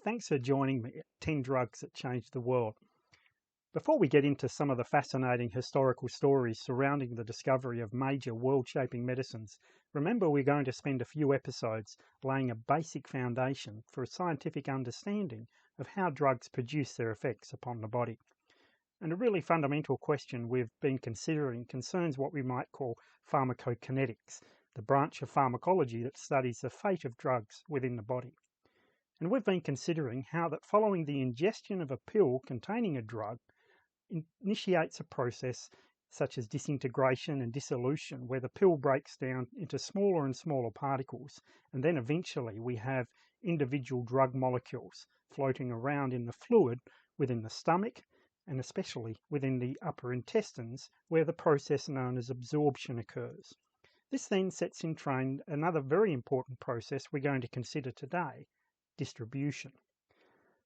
Thanks for joining me at 10 Drugs That Changed the World. Before we get into some of the fascinating historical stories surrounding the discovery of major world-shaping medicines, remember we're going to spend a few episodes laying a basic foundation for a scientific understanding of how drugs produce their effects upon the body. And a really fundamental question we've been considering concerns what we might call pharmacokinetics, the branch of pharmacology that studies the fate of drugs within the body. And we've been considering how that following the ingestion of a pill containing a drug initiates a process such as disintegration and dissolution, where the pill breaks down into smaller and smaller particles, and then eventually we have individual drug molecules floating around in the fluid within the stomach and especially within the upper intestines, where the process known as absorption occurs. This then sets in train another very important process we're going to consider today: distribution.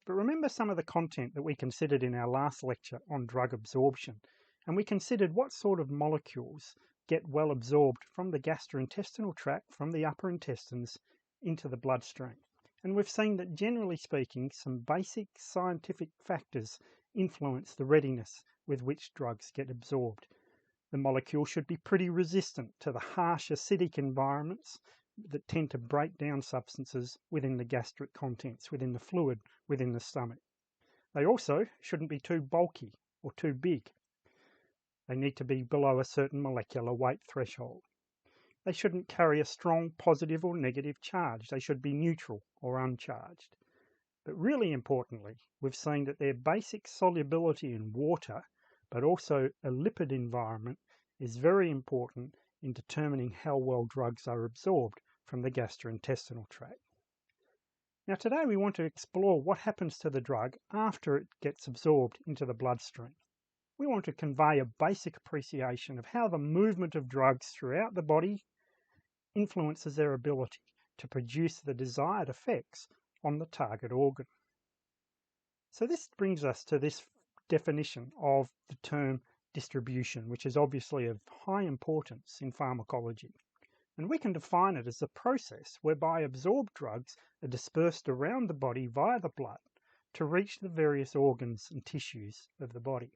But remember some of the content that we considered in our last lecture on drug absorption, and we considered what sort of molecules get well absorbed from the gastrointestinal tract, from the upper intestines, into the bloodstream. And we've seen that generally speaking, some basic scientific factors influence the readiness with which drugs get absorbed. The molecule should be pretty resistant to the harsh acidic environments that tend to break down substances within the gastric contents, within the fluid, within the stomach. They also shouldn't be too bulky or too big. They need to be below a certain molecular weight threshold. They shouldn't carry a strong positive or negative charge. They should be neutral or uncharged. But really importantly, we've seen that their basic solubility in water, but also a lipid environment, is very important in determining how well drugs are absorbed from the gastrointestinal tract. Now today we want to explore what happens to the drug after it gets absorbed into the bloodstream. We want to convey a basic appreciation of how the movement of drugs throughout the body influences their ability to produce the desired effects on the target organ. So this brings us to this definition of the term distribution, which is obviously of high importance in pharmacology. And we can define it as a process whereby absorbed drugs are dispersed around the body via the blood to reach the various organs and tissues of the body.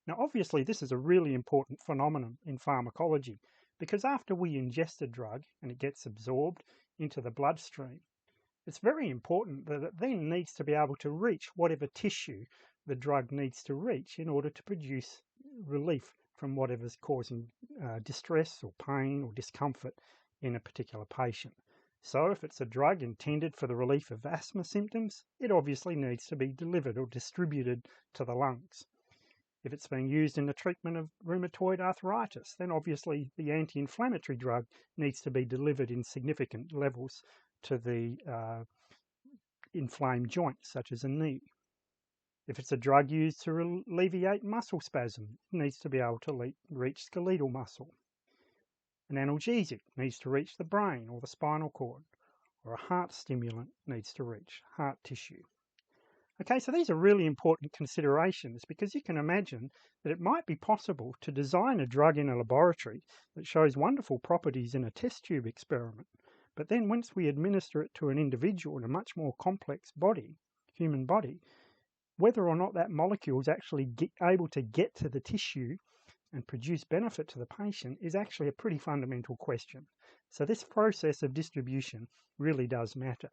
Now obviously this is a really important phenomenon in pharmacology, because after we ingest a drug and it gets absorbed into the bloodstream, it's very important that it then needs to be able to reach whatever tissue the drug needs to reach in order to produce relief from whatever's causing distress or pain or discomfort in a particular patient. So if it's a drug intended for the relief of asthma symptoms, it obviously needs to be delivered or distributed to the lungs. If it's being used in the treatment of rheumatoid arthritis, then obviously the anti-inflammatory drug needs to be delivered in significant levels to the inflamed joints, such as a knee. If it's a drug used to alleviate muscle spasm, it needs to be able to reach skeletal muscle. An analgesic needs to reach the brain or the spinal cord, or a heart stimulant needs to reach heart tissue. Okay, so these are really important considerations, because you can imagine that it might be possible to design a drug in a laboratory that shows wonderful properties in a test tube experiment, but then once we administer it to an individual in a much more complex body, human body, whether or not that molecule is actually able to get to the tissue and produce benefit to the patient is actually a pretty fundamental question. So this process of distribution really does matter.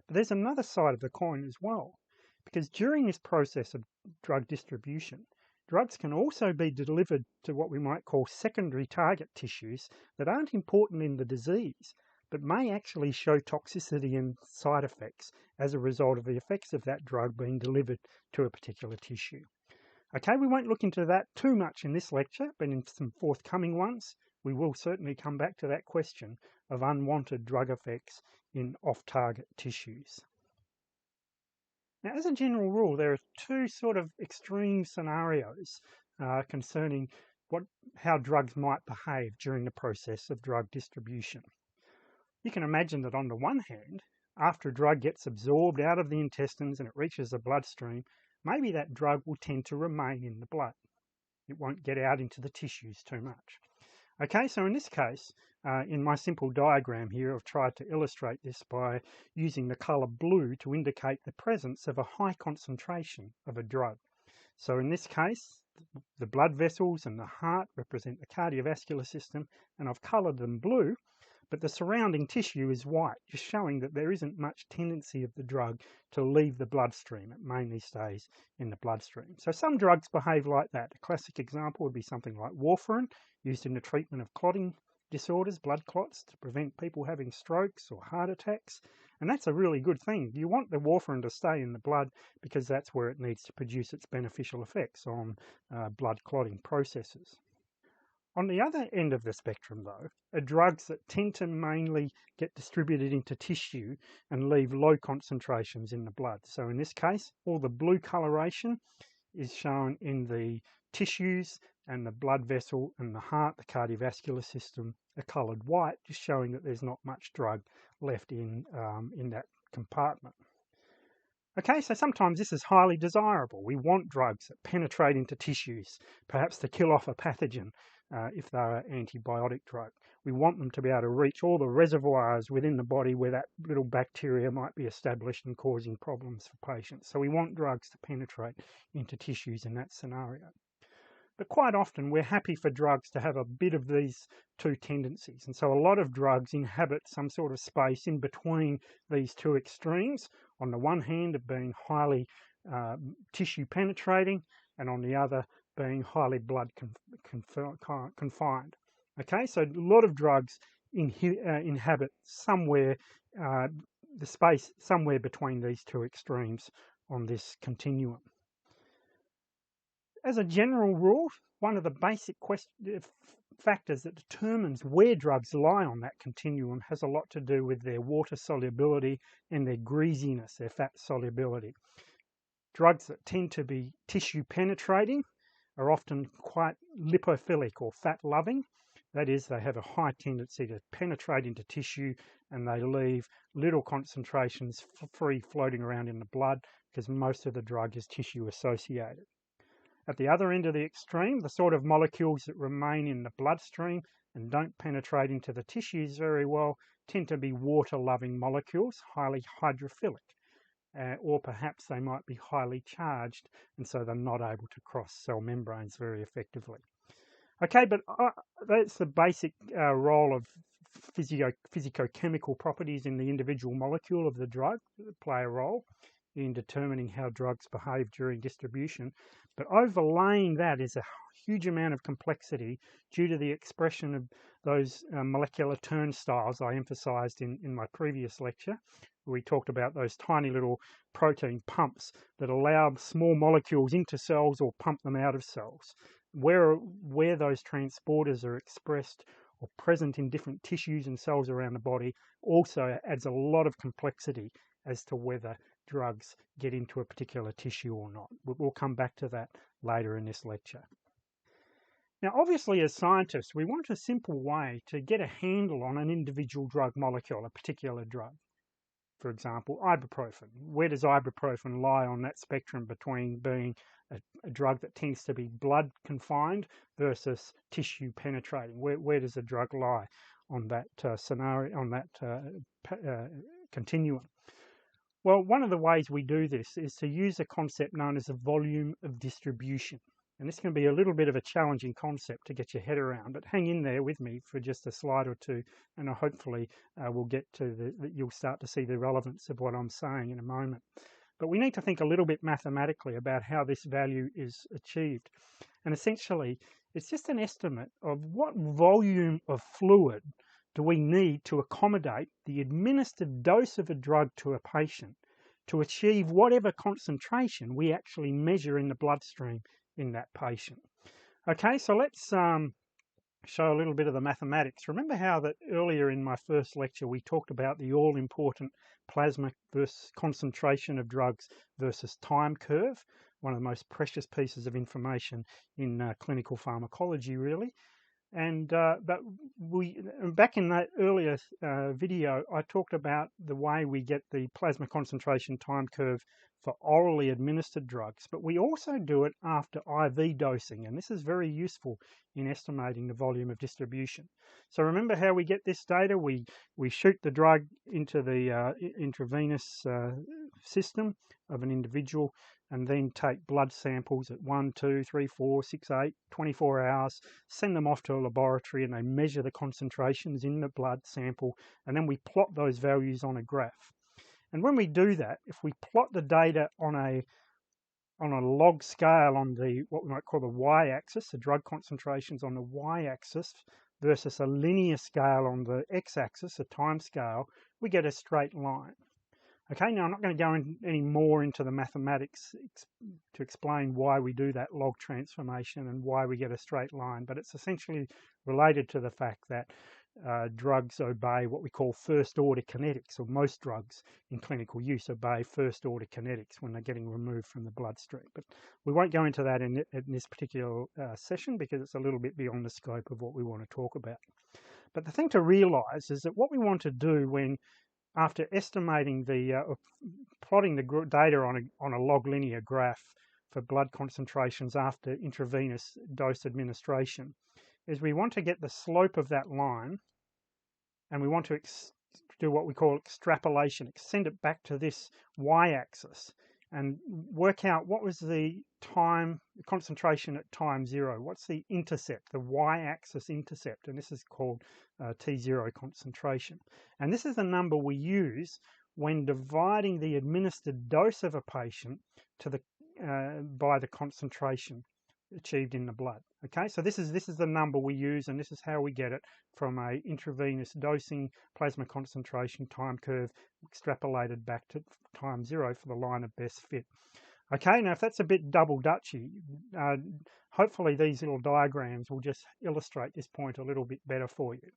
But there's another side of the coin as well, because during this process of drug distribution, drugs can also be delivered to what we might call secondary target tissues that aren't important in the disease, but may actually show toxicity and side effects as a result of the effects of that drug being delivered to a particular tissue. Okay, we won't look into that too much in this lecture, but in some forthcoming ones, we will certainly come back to that question of unwanted drug effects in off-target tissues. Now, as a general rule, there are two sort of extreme scenarios concerning how drugs might behave during the process of drug distribution. You can imagine that on the one hand, after a drug gets absorbed out of the intestines and it reaches the bloodstream, maybe that drug will tend to remain in the blood. It won't get out into the tissues too much. Okay, so in this case, In my simple diagram here, I've tried to illustrate this by using the colour blue to indicate the presence of a high concentration of a drug. So in this case, the blood vessels and the heart represent the cardiovascular system, and I've coloured them blue, but the surrounding tissue is white, just showing that there isn't much tendency of the drug to leave the bloodstream. It mainly stays in the bloodstream. So some drugs behave like that. A classic example would be something like warfarin, used in the treatment of clotting disorders, blood clots, to prevent people having strokes or heart attacks. And that's a really good thing. You want the warfarin to stay in the blood because that's where it needs to produce its beneficial effects on blood clotting processes. On the other end of the spectrum, though, are drugs that tend to mainly get distributed into tissue and leave low concentrations in the blood. So in this case, all the blue coloration is shown in the tissues, and the blood vessel and the heart, the cardiovascular system, are coloured white, just showing that there's not much drug left in that compartment. Okay, so sometimes this is highly desirable. We want drugs that penetrate into tissues, perhaps to kill off a pathogen if they're an antibiotic drug. We want them to be able to reach all the reservoirs within the body where that little bacteria might be established and causing problems for patients. So we want drugs to penetrate into tissues in that scenario. But quite often we're happy for drugs to have a bit of these two tendencies. And so a lot of drugs inhabit some sort of space in between these two extremes, on the one hand of being highly tissue penetrating, and on the other being highly blood confined. Okay, so a lot of drugs inhabit somewhere, the space somewhere between these two extremes on this continuum. As a general rule, one of the basic factors that determines where drugs lie on that continuum has a lot to do with their water solubility and their greasiness, their fat solubility. Drugs that tend to be tissue penetrating are often quite lipophilic or fat loving. That is, they have a high tendency to penetrate into tissue, and they leave little concentrations free floating around in the blood because most of the drug is tissue associated. At the other end of the extreme, the sort of molecules that remain in the bloodstream and don't penetrate into the tissues very well tend to be water-loving molecules, highly hydrophilic, or perhaps they might be highly charged, and so they're not able to cross cell membranes very effectively. Okay, but that's the basic role of physicochemical properties in the individual molecule of the drug that play a role in determining how drugs behave during distribution. But overlaying that is a huge amount of complexity due to the expression of those molecular turnstiles I emphasized in my previous lecture. We talked about those tiny little protein pumps that allow small molecules into cells or pump them out of cells. Where those transporters are expressed or present in different tissues and cells around the body also adds a lot of complexity as to whether drugs get into a particular tissue or not. We'll come back to that later in this lecture. Now, obviously, as scientists, we want a simple way to get a handle on an individual drug molecule, a particular drug. For example, ibuprofen. Where does ibuprofen lie on that spectrum between being a drug that tends to be blood confined versus tissue penetrating? Where does the drug lie on that scenario, on that continuum? Well, one of the ways we do this is to use a concept known as a volume of distribution. And this can be a little bit of a challenging concept to get your head around, but hang in there with me for just a slide or two, and hopefully we'll get to you'll start to see the relevance of what I'm saying in a moment. But we need to think a little bit mathematically about how this value is achieved. And essentially, it's just an estimate of what volume of fluid do we need to accommodate the administered dose of a drug to a patient to achieve whatever concentration we actually measure in the bloodstream in that patient. Okay, so let's show a little bit of the mathematics. Remember how that earlier in my first lecture we talked about the all-important plasma versus concentration of drugs versus time curve, one of the most precious pieces of information in clinical pharmacology, really. And but back in that earlier video, I talked about the way we get the plasma concentration time curve for orally administered drugs, but we also do it after IV dosing, and this is very useful in estimating the volume of distribution. So remember how we get this data? We shoot the drug into the intravenous system of an individual, and then take blood samples at 1, 2, 3, 4, 6, 8, 24 hours, send them off to a laboratory, and they measure the concentrations in the blood sample, and then we plot those values on a graph. And when we do that, if we plot the data on a log scale on the what we might call the y-axis, the drug concentrations on the y-axis, versus a linear scale on the x-axis, a time scale, we get a straight line. Okay, now I'm not going to go any more into the mathematics to explain why we do that log transformation and why we get a straight line, but it's essentially related to the fact that drugs obey what we call first-order kinetics, or most drugs in clinical use obey first-order kinetics when they're getting removed from the bloodstream. But we won't go into that in this particular session because it's a little bit beyond the scope of what we want to talk about. But the thing to realise is that what we want to do when after estimating the plotting the data on a log linear graph for blood concentrations after intravenous dose administration, is we want to get the slope of that line, and we want to do what we call extrapolation, extend it back to this y-axis, and work out what was the concentration at time 0. What's the intercept, the y-axis intercept, and this is called T0 concentration. And this is the number we use when dividing the administered dose of a patient to the by the concentration achieved in the blood. Okay, so this is the number we use, and this is how we get it from a intravenous dosing plasma concentration time curve extrapolated back to time 0 for the line of best fit. Okay, now if that's a bit double Dutchy, hopefully these little diagrams will just illustrate this point a little bit better for you.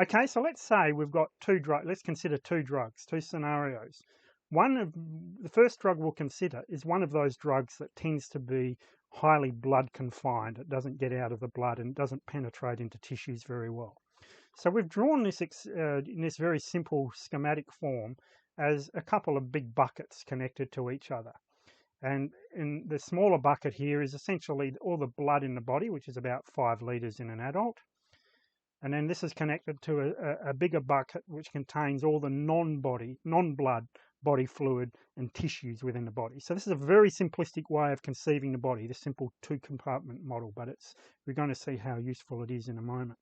Okay, so let's say we've got two drugs. Let's consider two drugs, two scenarios. The first drug we'll consider is one of those drugs that tends to be highly blood confined. It doesn't get out of the blood and doesn't penetrate into tissues very well. So we've drawn this in this very simple schematic form as a couple of big buckets connected to each other. And in the smaller bucket here is essentially all the blood in the body, which is about 5 litres in an adult. And then this is connected to a bigger bucket which contains all the non-blood body fluid and tissues within the body. So this is a very simplistic way of conceiving the body, the simple 2-compartment model, but we're going to see how useful it is in a moment.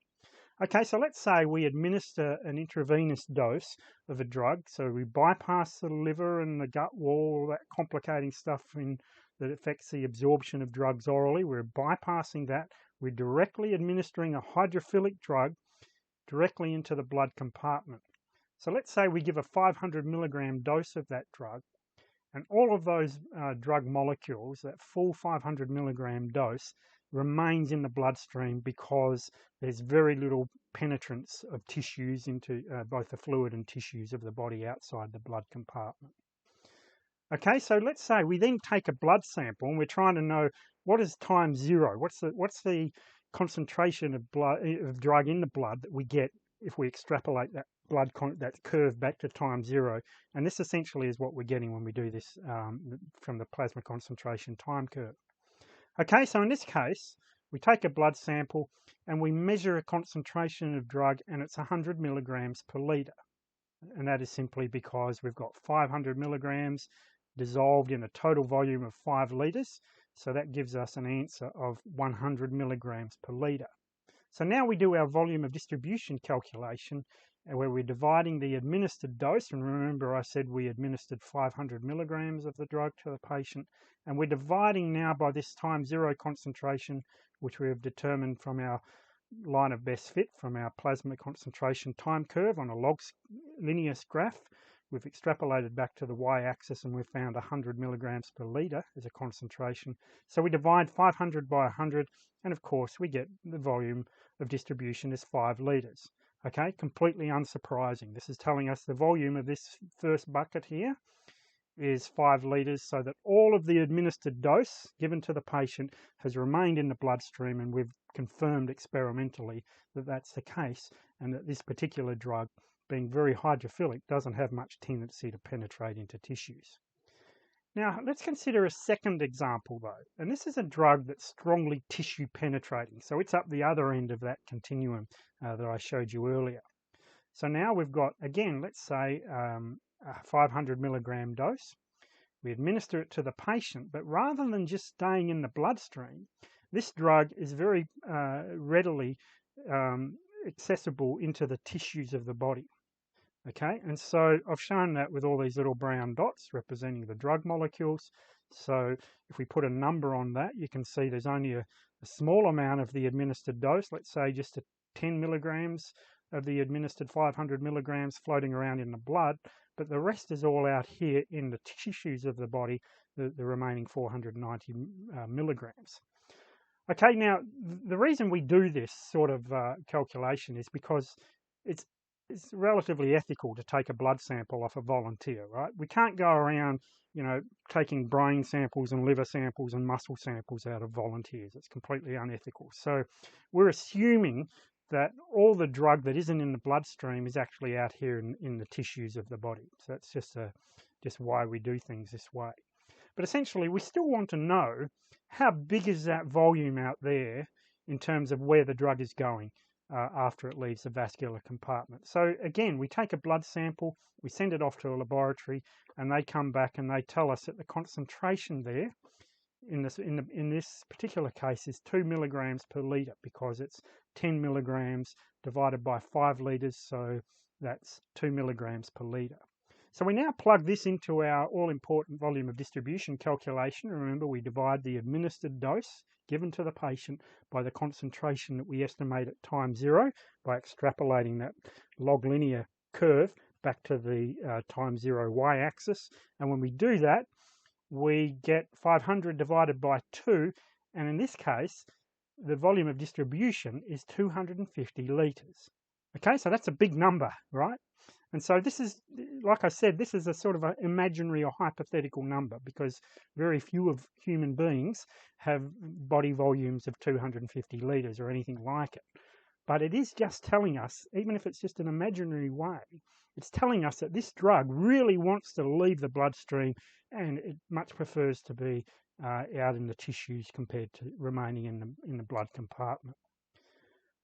Okay, so let's say we administer an intravenous dose of a drug. So we bypass the liver and the gut wall, all that complicating stuff that affects the absorption of drugs orally. We're bypassing that. We're directly administering a hydrophilic drug directly into the blood compartment. So let's say we give a 500 milligram dose of that drug, and all of those drug molecules, that full 500 milligram dose, remains in the bloodstream because there's very little penetrance of tissues into both the fluid and tissues of the body outside the blood compartment. Okay, so let's say we then take a blood sample and we're trying to know what is time 0. What's the concentration of drug in the blood that we get if we extrapolate that that curve back to time 0, and this essentially is what we're getting when we do this from the plasma concentration time curve. Okay, so in this case, we take a blood sample and we measure a concentration of drug, and it's 100 milligrams per litre. And that is simply because we've got 500 milligrams dissolved in a total volume of 5 litres. So that gives us an answer of 100 milligrams per litre. So now we do our volume of distribution calculation, where we're dividing the administered dose, and remember I said we administered 500 milligrams of the drug to the patient, and we're dividing now by this time 0 concentration, which we have determined from our line of best fit from our plasma concentration time curve on a log linear graph. We've extrapolated back to the y-axis and we've found 100 milligrams per litre as a concentration. So we divide 500 by 100, and of course we get the volume of distribution is 5 litres. Okay, completely unsurprising. This is telling us the volume of this first bucket here is 5 litres, so that all of the administered dose given to the patient has remained in the bloodstream, and we've confirmed experimentally that that's the case, and that this particular drug, being very hydrophilic, doesn't have much tendency to penetrate into tissues. Now, let's consider a second example though, and this is a drug that's strongly tissue penetrating, so it's up the other end of that continuum that I showed you earlier. So now we've got, again, let's say a 500 milligram dose. We administer it to the patient, but rather than just staying in the bloodstream, this drug is very readily accessible into the tissues of the body. Okay, and so I've shown that with all these little brown dots representing the drug molecules. So if we put a number on that, you can see there's only a small amount of the administered dose, let's say just 10 milligrams of the administered 500 milligrams floating around in the blood, but the rest is all out here in the tissues of the body, the remaining 490 milligrams. Okay, now the reason we do this sort of calculation is because it's relatively ethical to take a blood sample off a volunteer, right? We can't go around, taking brain samples and liver samples and muscle samples out of volunteers. It's completely unethical. So we're assuming that all the drug that isn't in the bloodstream is actually out here in the tissues of the body. So that's just why we do things this way. But essentially, we still want to know how big is that volume out there in terms of where the drug is going after it leaves the vascular compartment. So again, we take a blood sample, we send it off to a laboratory, and they come back and they tell us that the concentration there in this particular case is 2 milligrams per litre, because it's 10 milligrams divided by 5 litres, so that's 2 milligrams per litre. So we now plug this into our all-important volume of distribution calculation. Remember, we divide the administered dose given to the patient by the concentration that we estimate at time 0 by extrapolating that log linear curve back to the time 0 y-axis. And when we do that, we get 500 divided by 2, and in this case, the volume of distribution is 250 litres. Okay, so that's a big number, right? And so this is, like I said, this is a sort of an imaginary or hypothetical number, because very few of human beings have body volumes of 250 litres or anything like it. But it is just telling us, even if it's just an imaginary way, it's telling us that this drug really wants to leave the bloodstream, and it much prefers to be out in the tissues compared to remaining in the blood compartment.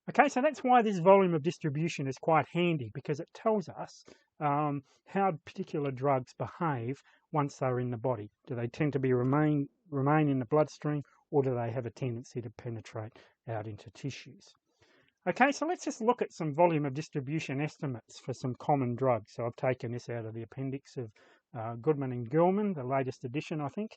Okay, so that's why this volume of distribution is quite handy, because it tells us how particular drugs behave once they're in the body. Do they tend to remain in the bloodstream, or do they have a tendency to penetrate out into tissues? Okay, so let's just look at some volume of distribution estimates for some common drugs. So I've taken this out of the appendix of Goodman and Gilman, the latest edition, I think.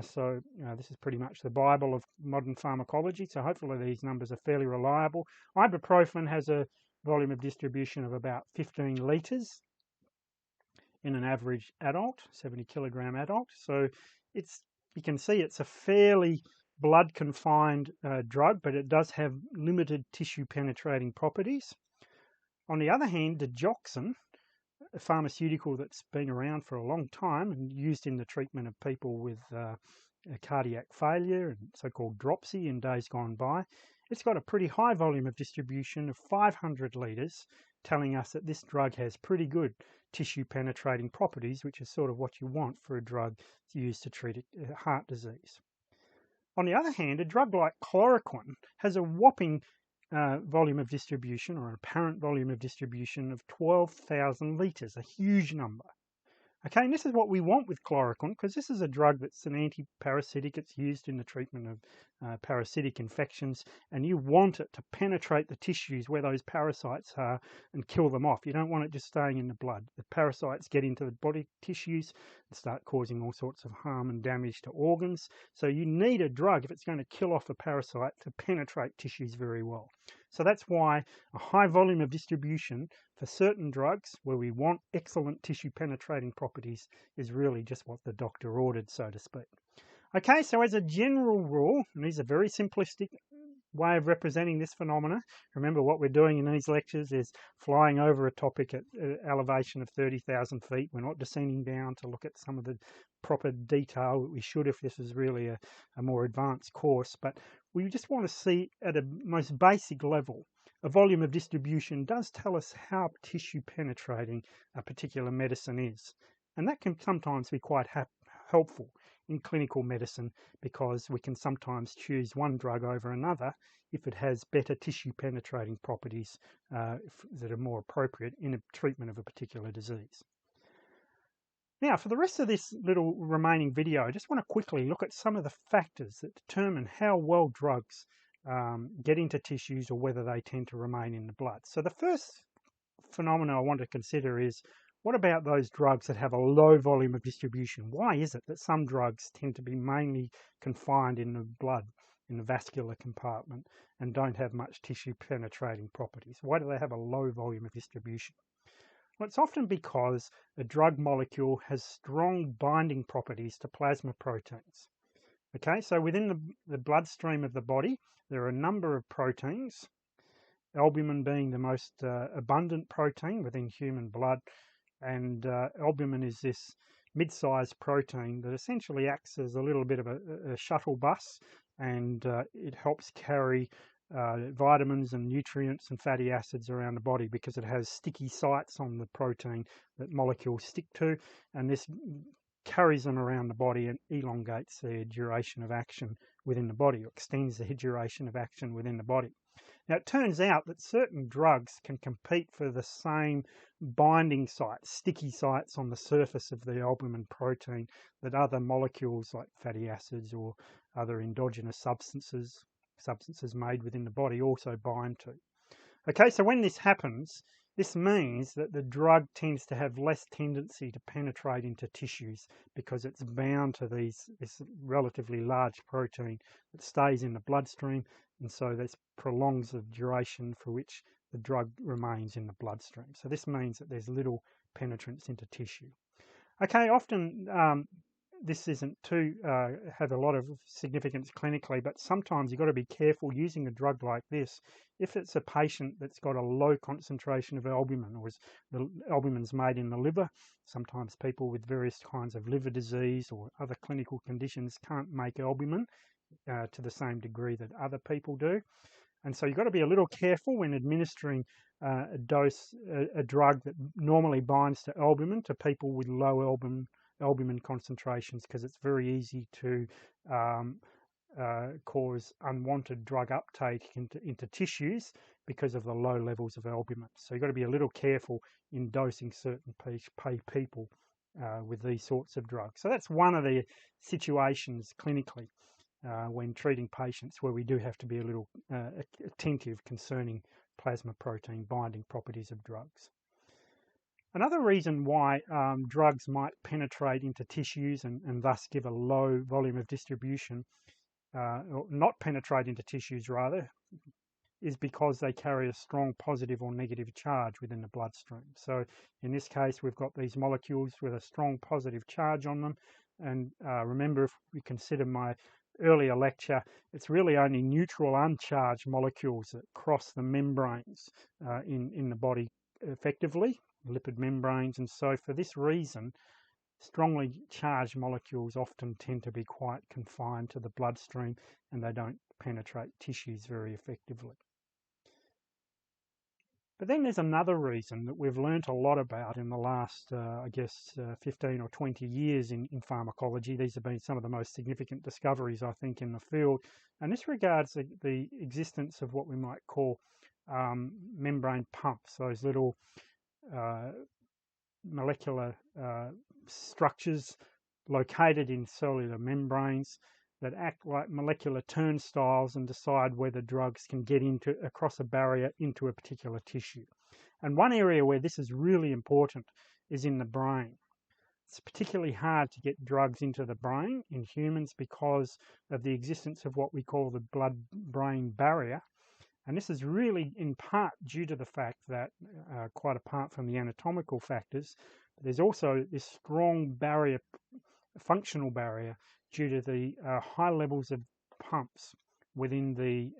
So this is pretty much the Bible of modern pharmacology. So hopefully these numbers are fairly reliable. Ibuprofen has a volume of distribution of about 15 litres in an average adult, 70 kilogram adult. So you can see it's a fairly blood confined drug, but it does have limited tissue penetrating properties. On the other hand, digoxin, a pharmaceutical that's been around for a long time and used in the treatment of people with cardiac failure and so-called dropsy in days gone by, it's got a pretty high volume of distribution of 500 litres, telling us that this drug has pretty good tissue penetrating properties, which is sort of what you want for a drug used to treat heart disease. On the other hand, a drug like chloroquine has a whopping volume of distribution, or an apparent volume of distribution, of 12,000 litres, a huge number. Okay, and this is what we want with chloroquine, because this is a drug that's an anti-parasitic. It's used in the treatment of parasitic infections, and you want it to penetrate the tissues where those parasites are and kill them off. You don't want it just staying in the blood. The parasites get into the body tissues and start causing all sorts of harm and damage to organs. So you need a drug, if it's going to kill off a parasite, to penetrate tissues very well. So that's why a high volume of distribution for certain drugs where we want excellent tissue penetrating properties is really just what the doctor ordered, so to speak. Okay, so as a general rule, and these are very simplistic way of representing this phenomena. Remember, what we're doing in these lectures is flying over a topic at elevation of 30,000 feet. We're not descending down to look at some of the proper detail that we should if this is really a more advanced course, but we just want to see at a most basic level. A volume of distribution does tell us how tissue penetrating a particular medicine is, and that can sometimes be quite helpful in clinical medicine, because we can sometimes choose one drug over another if it has better tissue penetrating properties that are more appropriate in a treatment of a particular disease. Now, for the rest of this little remaining video, I just want to quickly look at some of the factors that determine how well drugs get into tissues or whether they tend to remain in the blood. So the first phenomena I want to consider is, what about those drugs that have a low volume of distribution? Why is it that some drugs tend to be mainly confined in the blood, in the vascular compartment, and don't have much tissue penetrating properties? Why do they have a low volume of distribution? Well, it's often because a drug molecule has strong binding properties to plasma proteins. Okay, so within the bloodstream of the body, there are a number of proteins, albumin being the most abundant protein within human blood. And albumin is this mid-sized protein that essentially acts as a little bit of a shuttle bus, and it helps carry vitamins and nutrients and fatty acids around the body, because it has sticky sites on the protein that molecules stick to, and this carries them around the body and elongates their duration of action within the body, or extends the duration of action within the body. Now, it turns out that certain drugs can compete for the same binding sites, sticky sites on the surface of the albumin protein, that other molecules like fatty acids or other endogenous substances made within the body also bind to. Okay, so when this happens, this means that the drug tends to have less tendency to penetrate into tissues, because it's bound to this relatively large protein that stays in the bloodstream, and so this prolongs the duration for which the drug remains in the bloodstream. So this means that there's little penetrance into tissue. Okay, often this isn't too have a lot of significance clinically, but sometimes you've got to be careful using a drug like this if it's a patient that's got a low concentration of albumin, or the albumin's made in the liver. Sometimes people with various kinds of liver disease or other clinical conditions can't make albumin to the same degree that other people do. And so you've got to be a little careful when administering a drug that normally binds to albumin to people with low albumin concentrations, because it's very easy to cause unwanted drug uptake into tissues because of the low levels of albumin. So you've got to be a little careful in dosing certain people with these sorts of drugs. So that's one of the situations clinically when treating patients where we do have to be a little attentive concerning plasma protein binding properties of drugs. Another reason why drugs might penetrate into tissues and thus give a low volume of distribution, or not penetrate into tissues rather, is because they carry a strong positive or negative charge within the bloodstream. So in this case, we've got these molecules with a strong positive charge on them. And remember, if we consider my earlier lecture, it's really only neutral uncharged molecules that cross the membranes in the body effectively, lipid membranes. And so for this reason, strongly charged molecules often tend to be quite confined to the bloodstream, and they don't penetrate tissues very effectively. But then there's another reason that we've learnt a lot about in the last, 15 or 20 years in pharmacology. These have been some of the most significant discoveries, I think, in the field. And this regards the existence of what we might call membrane pumps, those little molecular structures located in cellular membranes that act like molecular turnstiles and decide whether drugs can get across a barrier into a particular tissue. And one area where this is really important is in the brain. It's particularly hard to get drugs into the brain in humans because of the existence of what we call the blood-brain barrier. And this is really in part due to the fact that, quite apart from the anatomical factors, there's also this strong barrier, functional barrier, due to the high levels of pumps within the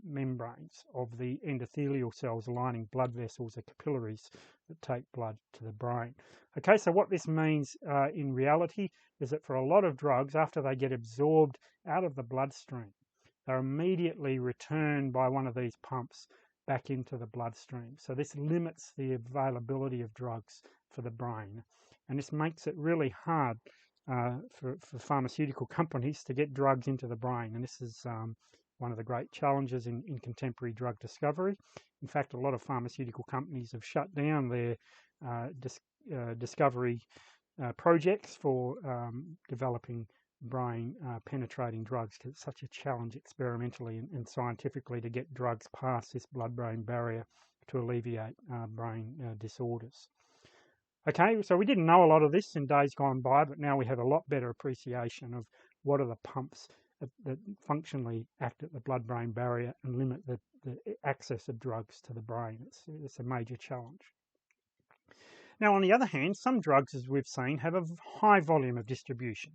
membranes of the endothelial cells lining blood vessels or capillaries that take blood to the brain. Okay, so what this means in reality is that for a lot of drugs, after they get absorbed out of the bloodstream, they're immediately returned by one of these pumps back into the bloodstream. So this limits the availability of drugs for the brain, and this makes it really hard for pharmaceutical companies to get drugs into the brain. And this is one of the great challenges in contemporary drug discovery. In fact, a lot of pharmaceutical companies have shut down their discovery projects for developing brain penetrating drugs, because it's such a challenge experimentally and scientifically to get drugs past this blood-brain barrier to alleviate brain disorders. Okay, so we didn't know a lot of this in days gone by, but now we have a lot better appreciation of what are the pumps that functionally act at the blood-brain barrier and limit the access of drugs to the brain. It's a major challenge. Now, on the other hand, some drugs, as we've seen, have a high volume of distribution.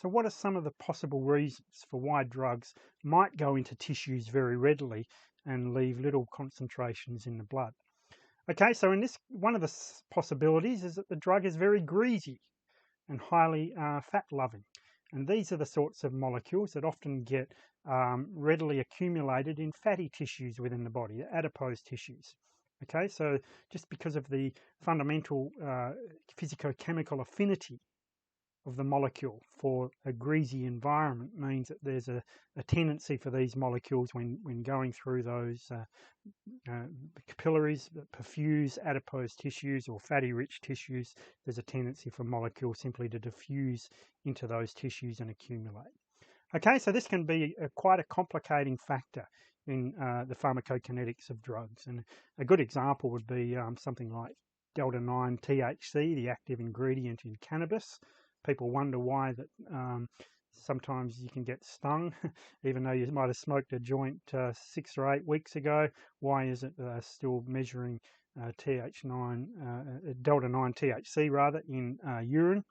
So what are some of the possible reasons for why drugs might go into tissues very readily and leave little concentrations in the blood? Okay, so in this, one of the possibilities is that the drug is very greasy and highly fat-loving. And these are the sorts of molecules that often get readily accumulated in fatty tissues within the body, the adipose tissues. Okay, so just because of the fundamental physicochemical affinity of the molecule for a greasy environment means that there's a tendency for these molecules when going through those capillaries that perfuse adipose tissues or fatty-rich tissues, there's a tendency for molecules simply to diffuse into those tissues and accumulate. Okay, so this can be quite a complicating factor in the pharmacokinetics of drugs. And a good example would be something like delta-9 THC, the active ingredient in cannabis. People wonder why that sometimes you can get stung, even though you might have smoked a joint 6 or 8 weeks ago. Why is it still measuring delta-9 THC rather in urine?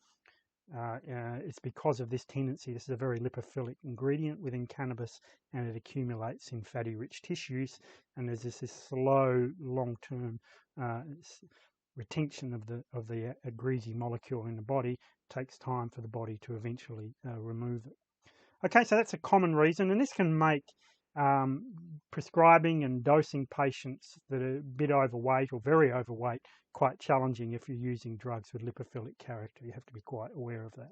It's because of this tendency. This is a very lipophilic ingredient within cannabis, and it accumulates in fatty-rich tissues, and there's this slow, long-term retention of the greasy molecule in the body. It takes time for the body to eventually remove it. Okay, so that's a common reason, and this can make prescribing and dosing patients that are a bit overweight or very overweight quite challenging if you're using drugs with lipophilic character. You have to be quite aware of that.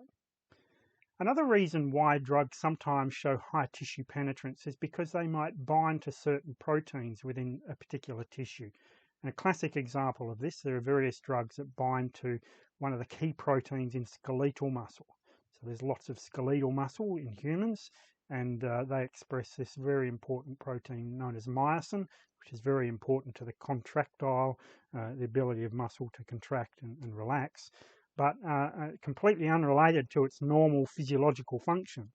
Another reason why drugs sometimes show high tissue penetrance is because they might bind to certain proteins within a particular tissue. And a classic example of this, there are various drugs that bind to one of the key proteins in skeletal muscle. So there's lots of skeletal muscle in humans, and they express this very important protein known as myosin, which is very important to the contractile, the ability of muscle to contract and relax, but completely unrelated to its normal physiological function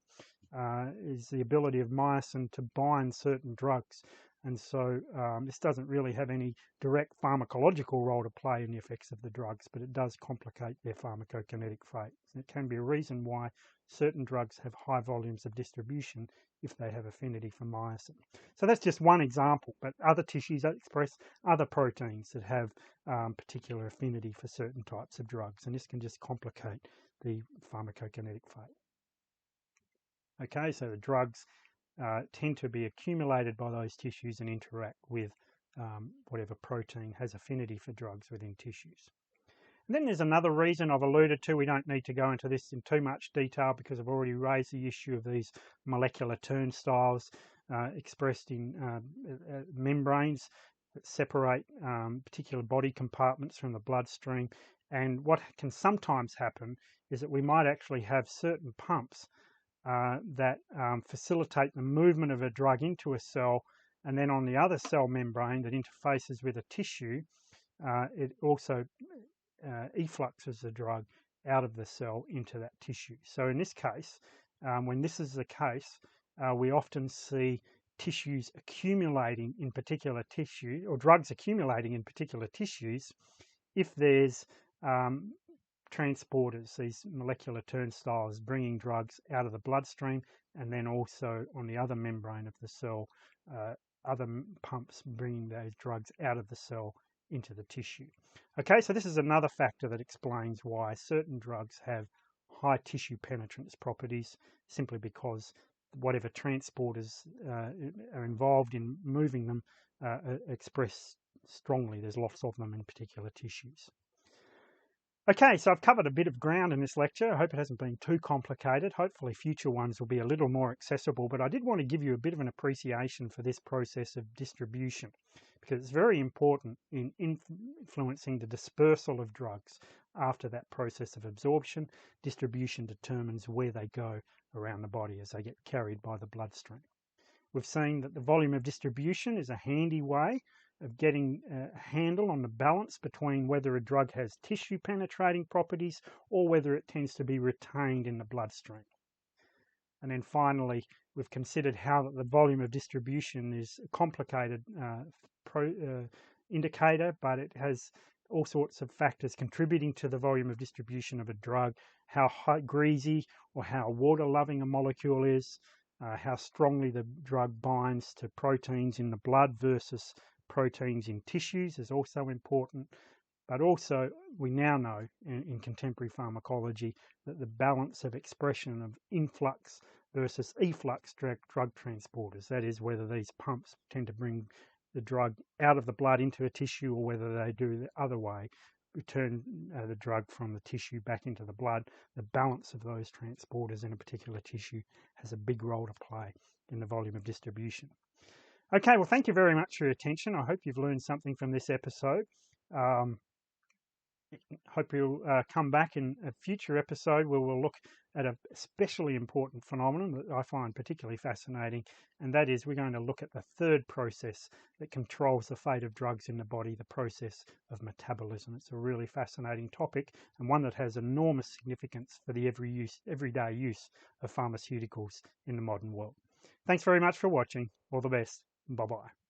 is the ability of myosin to bind certain drugs. And so this doesn't really have any direct pharmacological role to play in the effects of the drugs, but it does complicate their pharmacokinetic fate. And it can be a reason why certain drugs have high volumes of distribution if they have affinity for myosin. So that's just one example, but other tissues express other proteins that have particular affinity for certain types of drugs, and this can just complicate the pharmacokinetic fate. Okay, so the drugs tend to be accumulated by those tissues and interact with whatever protein has affinity for drugs within tissues. And then there's another reason I've alluded to. We don't need to go into this in too much detail because I've already raised the issue of these molecular turnstiles expressed in membranes that separate particular body compartments from the bloodstream. And what can sometimes happen is that we might actually have certain pumps that facilitate the movement of a drug into a cell, and then on the other cell membrane that interfaces with a tissue, it also effluxes the drug out of the cell into that tissue. So in this case, when this is the case, we often see tissues accumulating in particular tissue, or drugs accumulating in particular tissues, if there's transporters, these molecular turnstiles bringing drugs out of the bloodstream, and then also on the other membrane of the cell, other pumps bringing those drugs out of the cell into the tissue. Okay, so this is another factor that explains why certain drugs have high tissue penetrance properties, simply because whatever transporters are involved in moving them express strongly. There's lots of them in particular tissues. Okay, so I've covered a bit of ground in this lecture. I hope it hasn't been too complicated. Hopefully future ones will be a little more accessible, but I did want to give you a bit of an appreciation for this process of distribution, because it's very important in influencing the dispersal of drugs after that process of absorption. Distribution determines where they go around the body as they get carried by the bloodstream. We've seen that the volume of distribution is a handy way of getting a handle on the balance between whether a drug has tissue penetrating properties or whether it tends to be retained in the bloodstream. And then finally, we've considered how the volume of distribution is a complicated indicator, but it has all sorts of factors contributing to the volume of distribution of a drug: how greasy or how water-loving a molecule is, how strongly the drug binds to proteins in the blood versus proteins in tissues is also important. But also, we now know in contemporary pharmacology that the balance of expression of influx versus efflux drug transporters, that is, whether these pumps tend to bring the drug out of the blood into a tissue or whether they do the other way, return the drug from the tissue back into the blood, the balance of those transporters in a particular tissue has a big role to play in the volume of distribution. Okay, well, thank you very much for your attention. I hope you've learned something from this episode. Hope you'll come back in a future episode where we'll look at a especially important phenomenon that I find particularly fascinating, and that is we're going to look at the third process that controls the fate of drugs in the body, the process of metabolism. It's a really fascinating topic and one that has enormous significance for the everyday use of pharmaceuticals in the modern world. Thanks very much for watching. All the best. Bye-bye.